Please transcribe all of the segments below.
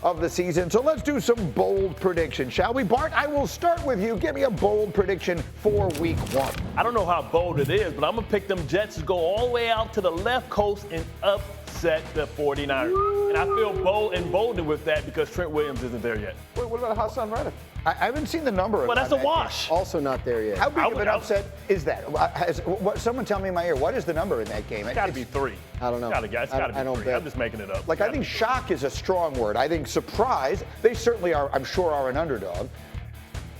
of the season. So let's do some bold predictions, shall we? Bart, I will start with you. Give me a bold prediction for week 1. I don't know how bold it is, but I'm going to pick them Jets to go all the way out to the left coast and upset the 49ers. And I feel bold and bolder with that because Trent Williams isn't there yet. Wait, what about Hassan Reddick? I haven't seen the number. Well, that's a wash. Also not there yet. How big of an upset is that? Someone tell me in my ear, what is the number in that game? It's got to be 3. I don't know. It's got to be 3. I'm just making it up. Like, I think shock is a strong word. I think surprise, they certainly are, I'm sure, are an underdog.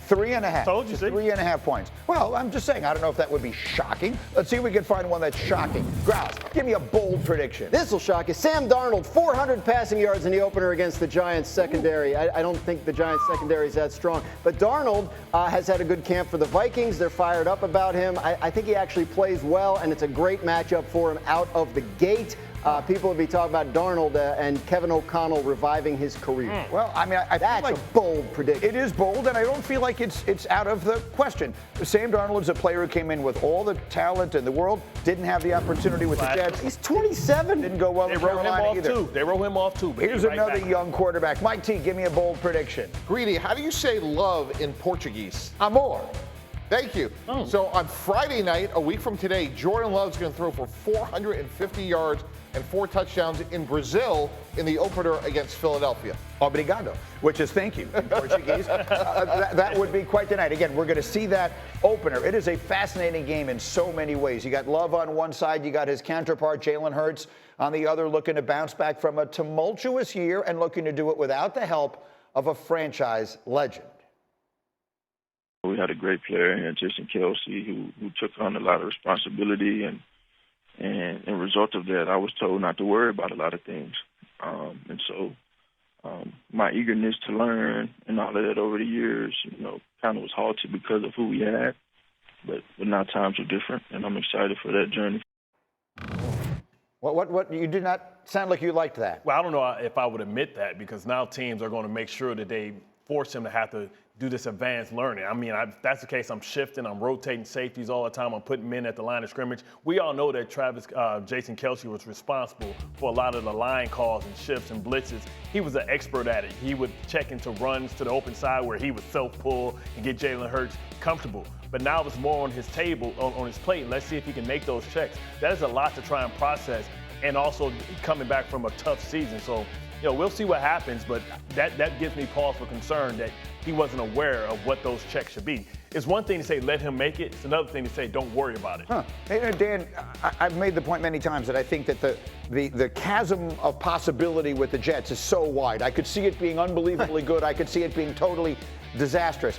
3.5. Told you, see? 3.5 points. Well, I'm just saying, I don't know if that would be shocking. Let's see if we can find one that's shocking. Grouse, give me a bold prediction. This will shock you. Sam Darnold, 400 passing yards in the opener against the Giants secondary. I don't think the Giants secondary is that strong. But Darnold has had a good camp for the Vikings. They're fired up about him. I think he actually plays well, and it's a great matchup for him out of the gate. People will be talking about Darnold and Kevin O'Connell reviving his career. Well, I mean, I That's feel like a bold prediction. it is bold, and I don't feel like it's out of the question. Sam Darnold is a player who came in with all the talent in the world, didn't have the opportunity with the Jets. He's 27. Didn't go well They in wrote him Carolina off, either. too. They wrote him off, too. But Here's he's right another back. young quarterback. Mike T, give me a bold prediction. Greedy, how do you say love in Portuguese? Amor. Thank you. Oh. So on Friday night, a week from today, Jordan Love's going to throw for 450 yards and 4 touchdowns in Brazil in the opener against Philadelphia. Obrigado, which is thank you in Portuguese. That would be quite the night. Again, we're going to see that opener. It is a fascinating game in so many ways. You got Love on one side, you got his counterpart, Jalen Hurts, on the other, looking to bounce back from a tumultuous year and looking to do it without the help of a franchise legend. We had a great player in Jason Kelce who took on a lot of responsibility, and as a result of that, I was told not to worry about a lot of things. And so my eagerness to learn and all of that over the years, kind of was halted because of who we had. But now times are different, and I'm excited for that journey. What? You did not sound like you liked that. Well, I don't know if I would admit that because now teams are going to make sure that they force him to have to do this advanced learning. I mean, if that's the case, I'm shifting, I'm rotating safeties all the time, I'm putting men at the line of scrimmage. We all know that Jason Kelce was responsible for a lot of the line calls and shifts and blitzes. He was an expert at it. He would check into runs to the open side where he would self-pull and get Jalen Hurts comfortable. But now it's more on his table, on his plate. Let's see if he can make those checks. That is a lot to try and process, and also coming back from a tough season. So, we'll see what happens, but that gives me pause for concern that he wasn't aware of what those checks should be. It's one thing to say, let him make it. It's another thing to say, don't worry about it. Hey, Dan, I've made the point many times that I think that the chasm of possibility with the Jets is so wide. I could see it being unbelievably good. I could see it being totally disastrous.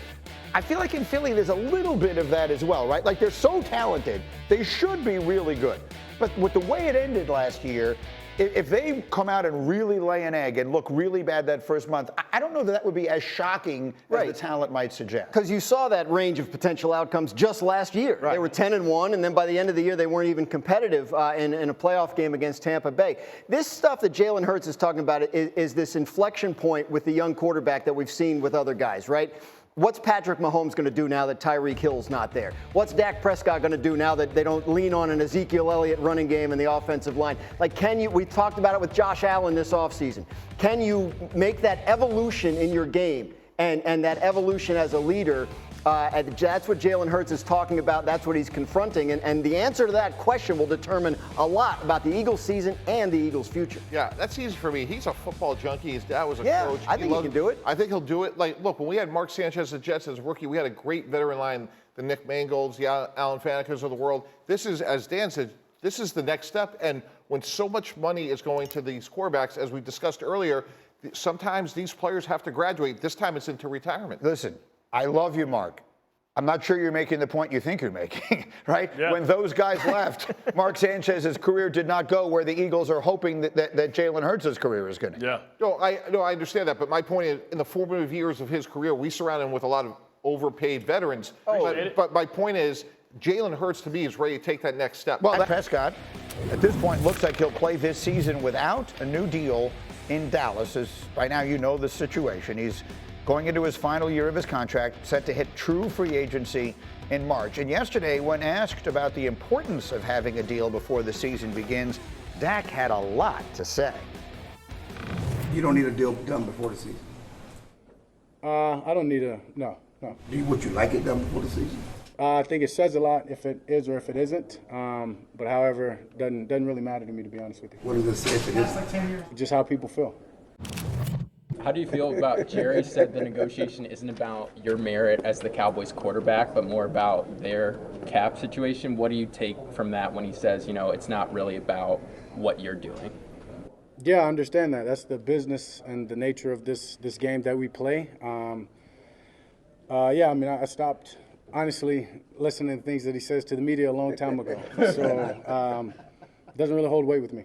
I feel like in Philly, there's a little bit of that as well, right? Like, they're so talented. They should be really good. But with the way it ended last year, if they come out and really lay an egg and look really bad that first month, I don't know that would be as shocking as the talent might suggest. Because you saw that range of potential outcomes just last year. Right. They were 10-1, and then by the end of the year, they weren't even competitive in a playoff game against Tampa Bay. This stuff that Jalen Hurts is talking about is this inflection point with the young quarterback that we've seen with other guys, right? What's Patrick Mahomes going to do now that Tyreek Hill's not there? What's Dak Prescott going to do now that they don't lean on an Ezekiel Elliott running game in the offensive line? Like, we talked about it with Josh Allen this offseason. Can you make that evolution in your game and that evolution as a leader? And that's what Jalen Hurts is talking about. That's what he's confronting. And the answer to that question will determine a lot about the Eagles season and the Eagles' future. Yeah, that's easy for me. He's a football junkie. His dad was a coach. I think he can do it. I think he'll do it. Like, look, when we had Mark Sanchez, the Jets, as a rookie, we had a great veteran line, the Nick Mangolds, the Alan Fanekers of the world. This is, as Dan said, this is the next step. And when so much money is going to these quarterbacks, as we discussed earlier, sometimes these players have to graduate. This time it's into retirement. Listen, I love you, Mark. I'm not sure you're making the point you think you're making, right? Yeah. When those guys left, Mark Sanchez's career did not go where the Eagles are hoping that Jalen Hurts' career is going to. Yeah. No, I understand that. But my point is, in the formative years of his career, we surrounded him with a lot of overpaid veterans. But my point is, Jalen Hurts, to me, is ready to take that next step. Well, Prescott, at this point, looks like he'll play this season without a new deal in Dallas. As by now you know the situation. He's going into his final year of his contract, set to hit true free agency in March. And yesterday, when asked about the importance of having a deal before the season begins, Dak had a lot to say. you don't need a deal done before the season? I don't need a no. Would you like it done before the season? I think it says a lot if it is or if it isn't. But however, doesn't really matter to me, to be honest with you. What does it say if it isn't? Just how people feel. How do you feel about Jerry said the negotiation isn't about your merit as the Cowboys quarterback, but more about their cap situation? What do you take from that when he says, it's not really about what you're doing? Yeah, I understand that. That's the business and the nature of this game that we play. I stopped, honestly, listening to things that he says to the media a long time ago. So it doesn't really hold weight with me.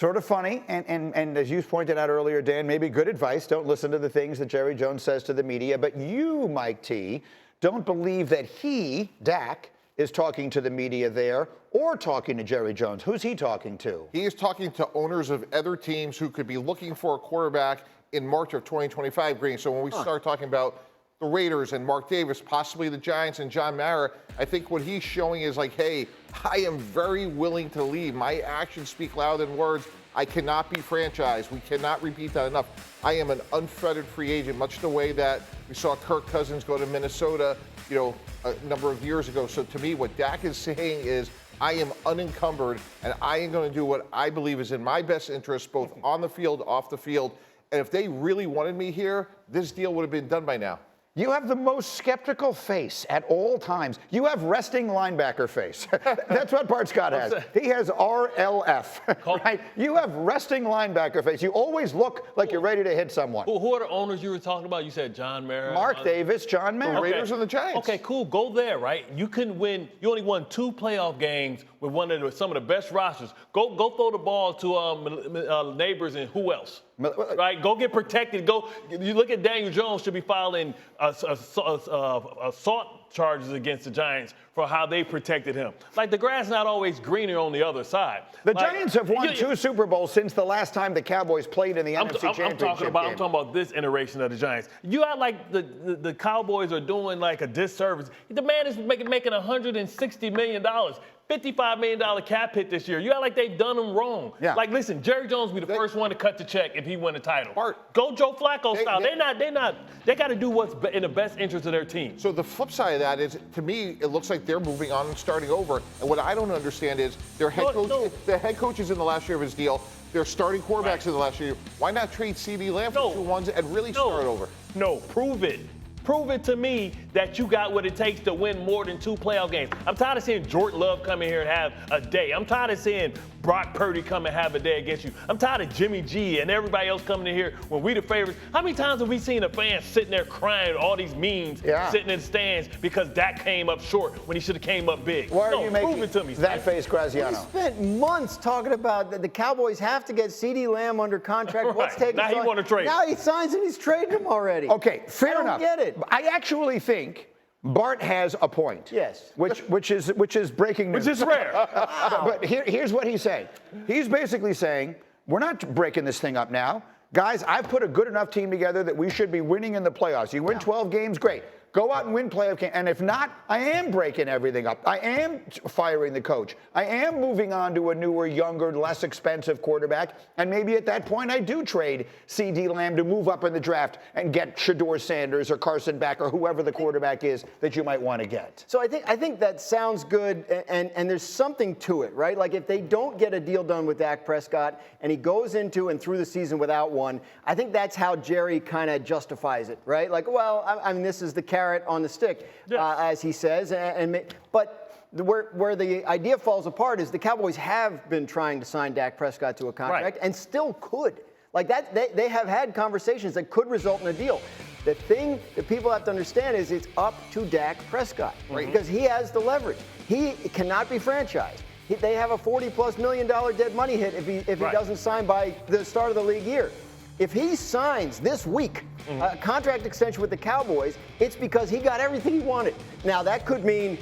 Sort of funny, and as you pointed out earlier, Dan, maybe good advice. Don't listen to the things that Jerry Jones says to the media. But you, Mike T., don't believe that he, Dak, is talking to the media there or talking to Jerry Jones. Who's he talking to? He is talking to owners of other teams who could be looking for a quarterback in March of 2025, Green. So when we start talking about the Raiders and Mark Davis, possibly the Giants and John Mara, I think what he's showing is like, hey, I am very willing to leave. My actions speak louder than words. I cannot be franchised. We cannot repeat that enough. I am an unfettered free agent, much the way that we saw Kirk Cousins go to Minnesota, a number of years ago. So to me, what Dak is saying is, I am unencumbered, and I am going to do what I believe is in my best interest, both on the field, off the field. And if they really wanted me here, this deal would have been done by now. You have the most skeptical face at all times. You have resting linebacker face. That's what Bart Scott has. He has RLF, right? You have resting linebacker face. You always look like you're ready to hit someone. Who are the owners you were talking about? You said John Mara. Mark Davis, John Mara. The Raiders and the Giants. Okay, cool. Go there, right? You couldn't win. You only won 2 playoff games with some of the best rosters. Go throw the ball to neighbors and who else? Right? Go get protected. You look at Daniel Jones should be filing assault charges against the Giants for how they protected him. Like, the grass not always greener on the other side. The Giants have won 2 Super Bowls since the last time the Cowboys played in the NFC Championship game. I'm talking about this iteration of the Giants. You act like the Cowboys are doing like a disservice. The man is making $160 million. $55 million cap hit this year. You act like they've done him wrong. Yeah. Like, listen, Jerry Jones will be the first one to cut the check if he win a title. Bart, go Joe Flacco style. They got to do what's in the best interest of their team. So the flip side of that is, to me, it looks like they're moving on and starting over. And what I don't understand is the head coaches in the last year of his deal, their starting quarterbacks in the last year. Why not trade CD Lamb for 2 ones and really start over? No, prove it. Prove it to me that you got what it takes to win more than 2 playoff games. I'm tired of seeing Jordan Love come in here and have a day. I'm tired of seeing Brock Purdy come and have a day against you. I'm tired of Jimmy G and everybody else coming in here when we the favorites. How many times have we seen a fan sitting there crying all these memes, sitting in the stands because Dak came up short when he should have came up big? Why are you making prove it to me, that face, Graziano? We spent months talking about that the Cowboys have to get CD Lamb under contract. Right. What's taking Now he want to trade. Now he signs and he's trading him already. Okay, fair enough. I don't get it. I actually think Bart has a point. Yes. Which is breaking news. Which is rare. But here's what he's saying. He's basically saying, we're not breaking this thing up now. Guys, I've put a good enough team together that we should be winning in the playoffs. You win 12 games, great. Go out and win playoff games. And if not, I am breaking everything up. I am firing the coach. I am moving on to a newer, younger, less expensive quarterback. And maybe at that point, I do trade CD Lamb to move up in the draft and get Shedeur Sanders or Carson Beck or whoever the quarterback is that you might want to get. So I think that sounds good, and there's something to it, right? Like, if they don't get a deal done with Dak Prescott and he goes into and through the season without one, I think that's how Jerry kind of justifies it, right? Like, well, I mean, this is the carrot on the stick, as he says. But where the idea falls apart is the Cowboys have been trying to sign Dak Prescott to a contract and still could. Like that, they have had conversations that could result in a deal. The thing that people have to understand is it's up to Dak Prescott, because he has the leverage. He cannot be franchised. They have a $40+ million dead money hit if he doesn't sign by the start of the league year. If he signs this week a contract extension with the Cowboys, it's because he got everything he wanted. Now, that could mean,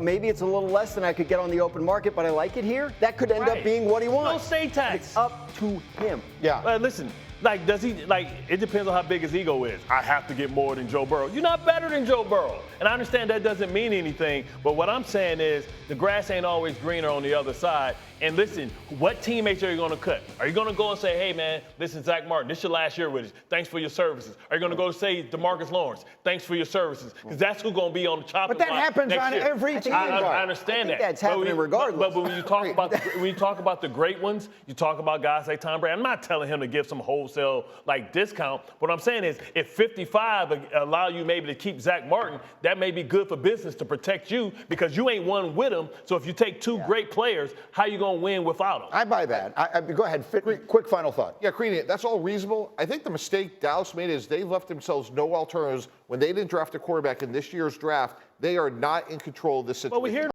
maybe it's a little less than I could get on the open market, but I like it here. That could end up being what he wants. No state tax. It's up to him. Yeah. Listen, it depends on how big his ego is. I have to get more than Joe Burrow. You're not better than Joe Burrow. And I understand that doesn't mean anything, but what I'm saying is the grass ain't always greener on the other side. And listen, what teammates are you going to cut? Are you going to go and say, hey, man, listen, Zach Martin, this is your last year with us. Thanks for your services. Are you going to go say DeMarcus Lawrence, thanks for your services? Because that's who's going to be on the chopping But that block happens next on year. every team. I understand that. That's happening regardless. But when you talk about the great ones, you talk about guys like Tom Brady. I'm not telling him to give some wholesale discount. What I'm saying is, if 55 allow you maybe to keep Zach Martin, that may be good for business to protect you because you ain't won with him. So if you take two great players, how you gonna win without them? I buy that. Go ahead. Quick final thought. Yeah, Creedy, that's all reasonable. I think the mistake Dallas made is they left themselves no alternatives when they didn't draft a quarterback in this year's draft. They are not in control of this situation. Well, we hear